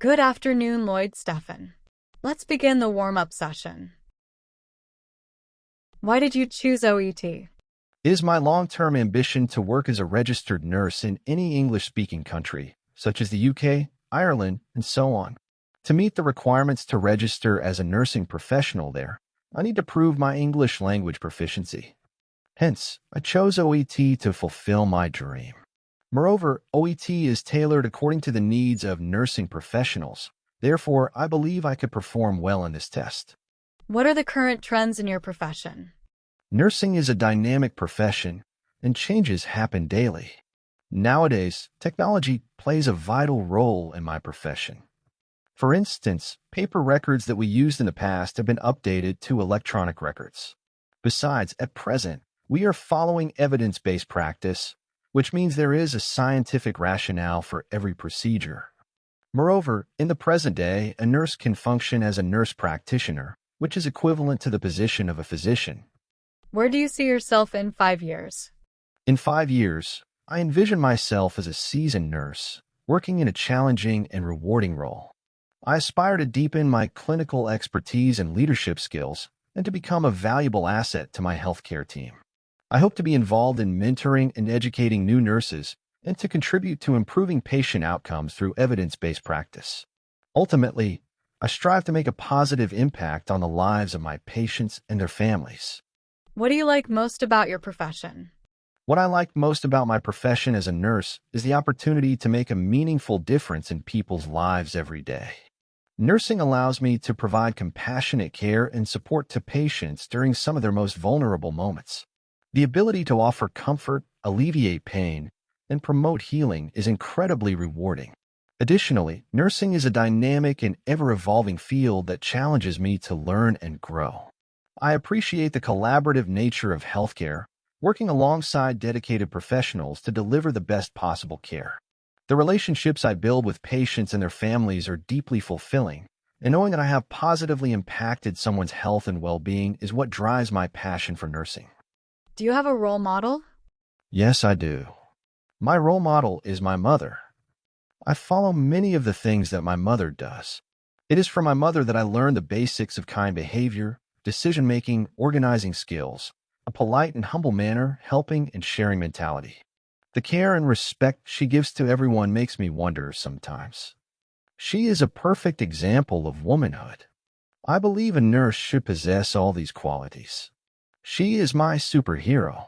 Good afternoon, Loyd Stephan. Let's begin the warm-up session. Why did you choose OET? It is my long-term ambition to work as a registered nurse in any English-speaking country, such as the UK, Ireland, and so on. To meet the requirements to register as a nursing professional there, I need to prove my English language proficiency. Hence, I chose OET to fulfill my dream. Moreover, OET is tailored according to the needs of nursing professionals. Therefore, I believe I could perform well in this test. What are the current trends in your profession? Nursing is a dynamic profession, and changes happen daily. Nowadays, technology plays a vital role in my profession. For instance, paper records that we used in the past have been updated to electronic records. Besides, at present, we are following evidence-based practice, which means there is a scientific rationale for every procedure. Moreover, in the present day, a nurse can function as a nurse practitioner, which is equivalent to the position of a physician. Where do you see yourself in 5 years? In 5 years, I envision myself as a seasoned nurse, working in a challenging and rewarding role. I aspire to deepen my clinical expertise and leadership skills and to become a valuable asset to my healthcare team. I hope to be involved in mentoring and educating new nurses and to contribute to improving patient outcomes through evidence-based practice. Ultimately, I strive to make a positive impact on the lives of my patients and their families. What do you like most about your profession? What I like most about my profession as a nurse is the opportunity to make a meaningful difference in people's lives every day. Nursing allows me to provide compassionate care and support to patients during some of their most vulnerable moments. The ability to offer comfort, alleviate pain, and promote healing is incredibly rewarding. Additionally, nursing is a dynamic and ever-evolving field that challenges me to learn and grow. I appreciate the collaborative nature of healthcare, working alongside dedicated professionals to deliver the best possible care. The relationships I build with patients and their families are deeply fulfilling, and knowing that I have positively impacted someone's health and well-being is what drives my passion for nursing. Do you have a role model? Yes, I do. My role model is my mother. I follow many of the things that my mother does. It is from my mother that I learned the basics of kind behavior, decision-making, organizing skills, a polite and humble manner, helping and sharing mentality. The care and respect she gives to everyone makes me wonder sometimes. She is a perfect example of womanhood. I believe a nurse should possess all these qualities. She is my superhero.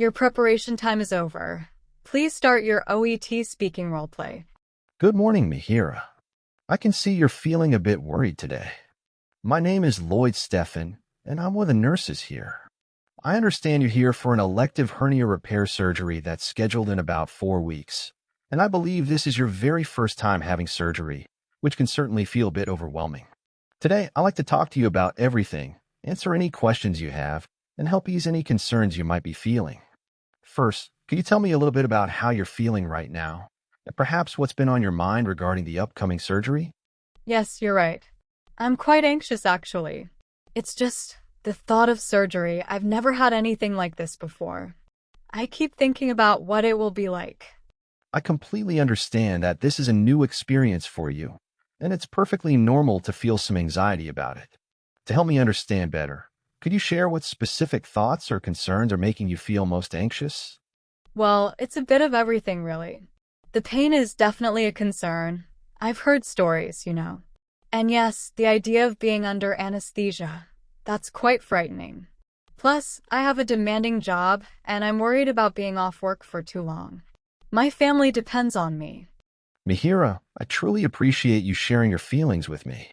Your preparation time is over. Please start your OET speaking roleplay. Good morning, Mihiraa. I can see you're feeling a bit worried today. My name is Loyd Stephan, and I'm one of the nurses here. I understand you're here for an elective hernia repair surgery that's scheduled in about 4 weeks, and I believe this is your very first time having surgery, which can certainly feel a bit overwhelming. Today, I'd like to talk to you about everything, answer any questions you have, and help ease any concerns you might be feeling. First, can you tell me a little bit about how you're feeling right now, and perhaps what's been on your mind regarding the upcoming surgery? Yes, you're right. I'm quite anxious, actually. It's just the thought of surgery. I've never had anything like this before. I keep thinking about what it will be like. I completely understand that this is a new experience for you, and it's perfectly normal to feel some anxiety about it. To help me understand better, could you share what specific thoughts or concerns are making you feel most anxious? Well, it's a bit of everything, really. The pain is definitely a concern. I've heard stories, And yes, the idea of being under anesthesia, that's quite frightening. Plus, I have a demanding job, and I'm worried about being off work for too long. My family depends on me. Mihiraa, I truly appreciate you sharing your feelings with me.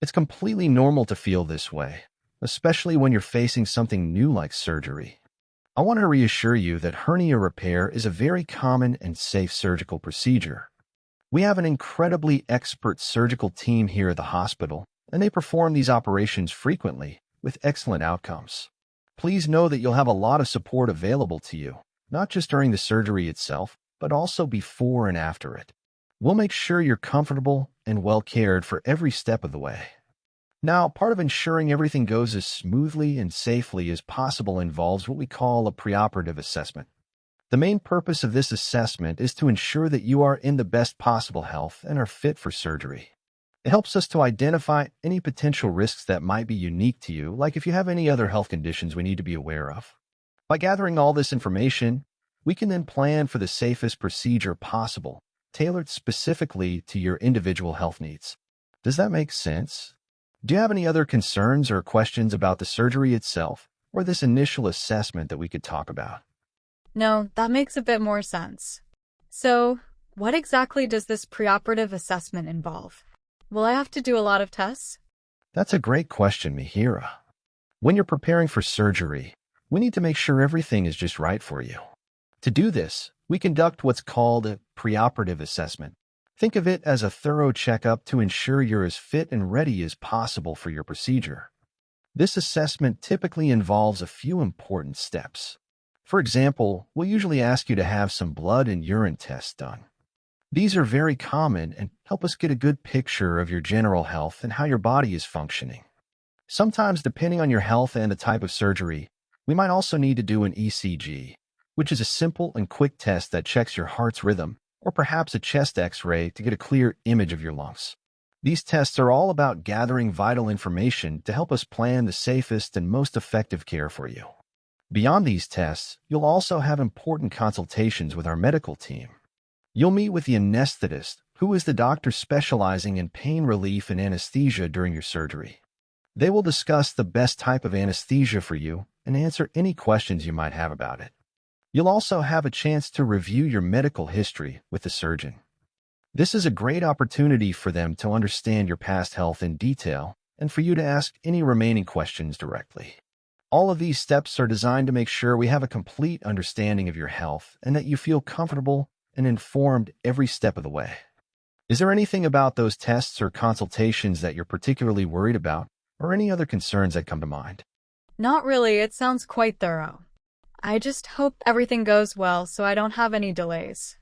It's completely normal to feel this way, especially when you're facing something new like surgery. I want to reassure you that hernia repair is a very common and safe surgical procedure. We have an incredibly expert surgical team here at the hospital, and they perform these operations frequently with excellent outcomes. Please know that you'll have a lot of support available to you, not just during the surgery itself, but also before and after it. We'll make sure you're comfortable and well cared for every step of the way. Now, part of ensuring everything goes as smoothly and safely as possible involves what we call a preoperative assessment. The main purpose of this assessment is to ensure that you are in the best possible health and are fit for surgery. It helps us to identify any potential risks that might be unique to you, like if you have any other health conditions we need to be aware of. By gathering all this information, we can then plan for the safest procedure possible, tailored specifically to your individual health needs. Does that make sense? Do you have any other concerns or questions about the surgery itself or this initial assessment that we could talk about? No, that makes a bit more sense. So, what exactly does this preoperative assessment involve? Will I have to do a lot of tests? That's a great question, Mihiraa. When you're preparing for surgery, we need to make sure everything is just right for you. To do this, we conduct what's called a preoperative assessment. Think of it as a thorough checkup to ensure you're as fit and ready as possible for your procedure. This assessment typically involves a few important steps. For example, we'll usually ask you to have some blood and urine tests done. These are very common and help us get a good picture of your general health and how your body is functioning. Sometimes, depending on your health and the type of surgery, we might also need to do an ECG, which is a simple and quick test that checks your heart's rhythm, or perhaps a chest X-ray to get a clear image of your lungs. These tests are all about gathering vital information to help us plan the safest and most effective care for you. Beyond these tests, you'll also have important consultations with our medical team. You'll meet with the anesthetist, who is the doctor specializing in pain relief and anesthesia during your surgery. They will discuss the best type of anesthesia for you and answer any questions you might have about it. You'll also have a chance to review your medical history with the surgeon. This is a great opportunity for them to understand your past health in detail and for you to ask any remaining questions directly. All of these steps are designed to make sure we have a complete understanding of your health and that you feel comfortable and informed every step of the way. Is there anything about those tests or consultations that you're particularly worried about, or any other concerns that come to mind? Not really. It sounds quite thorough. I just hope everything goes well so I don't have any delays.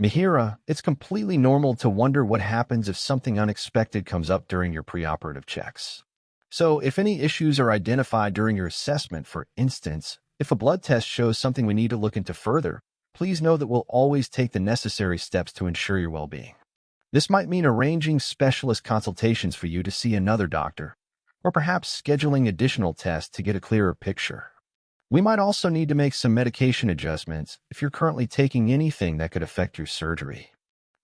Mihiraa, it's completely normal to wonder what happens if something unexpected comes up during your preoperative checks. So if any issues are identified during your assessment, for instance, if a blood test shows something we need to look into further, please know that we'll always take the necessary steps to ensure your well-being. This might mean arranging specialist consultations for you to see another doctor, or perhaps scheduling additional tests to get a clearer picture. We might also need to make some medication adjustments if you're currently taking anything that could affect your surgery.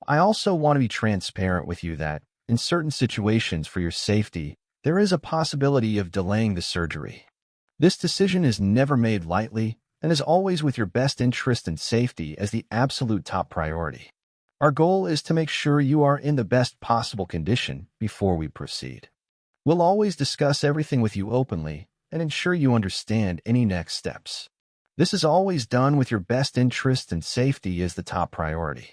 I also want to be transparent with you that, in certain situations for your safety, there is a possibility of delaying the surgery. This decision is never made lightly, and is always with your best interest and safety as the absolute top priority. Our goal is to make sure you are in the best possible condition before we proceed. We'll always discuss everything with you openly and ensure you understand any next steps. This is always done with your best interest and safety as the top priority.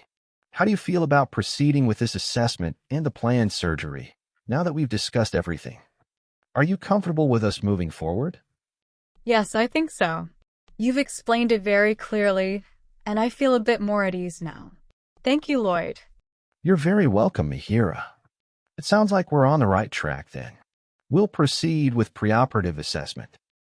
How do you feel about proceeding with this assessment and the planned surgery, now that we've discussed everything? Are you comfortable with us moving forward? Yes, I think so. You've explained it very clearly, and I feel a bit more at ease now. Thank you, Loyd. You're very welcome, Mihiraa. It sounds like we're on the right track then. We'll proceed with preoperative assessment.